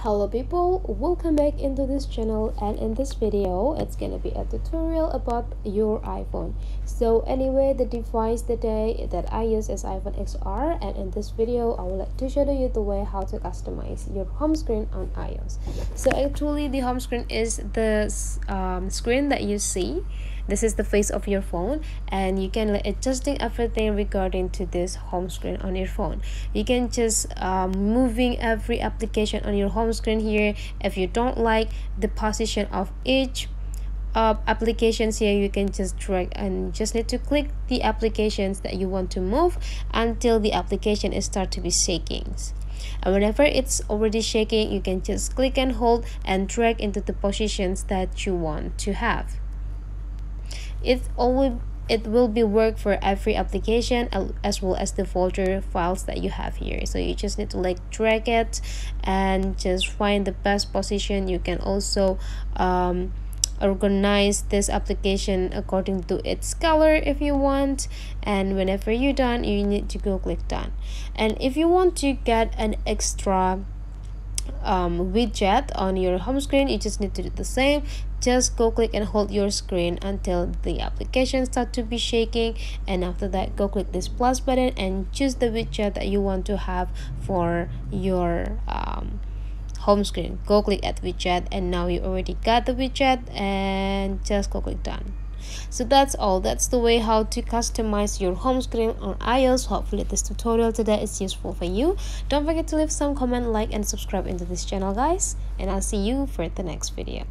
Hello people, welcome back into this channel, and in this video it's gonna be a tutorial about your iPhone. So anyway, the device today that I use is iPhone XR, and in this video I would like to show you the way how to customize your home screen on iOS. So actually the home screen is the screen that you see. This is the face of your phone, and you can adjusting everything regarding to this home screen on your phone. You can just moving every application on your home screen here. If you don't like the position of each applications here, you can just drag and just need to click the applications that you want to move until the application is start to be shaking. And whenever it's already shaking, you can just click and hold and drag into the positions that you want to have. It will be work for every application as well as the folder files that you have here. So you just need to drag it and just find the best position. You can also organize this application according to its color if you want, and whenever you're done, you need to go click done. And if you want to get an extra widget on your home screen, you just need to do the same. Just go click and hold your screen until the application start to be shaking, and after that go click this plus button and choose the widget that you want to have for your home screen. Go click at widget, and now you already got the widget, and just go click done. So that's all. That's the way how to customize your home screen on iOS. Hopefully this tutorial today is useful for you. Don't forget to leave some comment, like and subscribe into this channel guys, and I'll see you for the next video.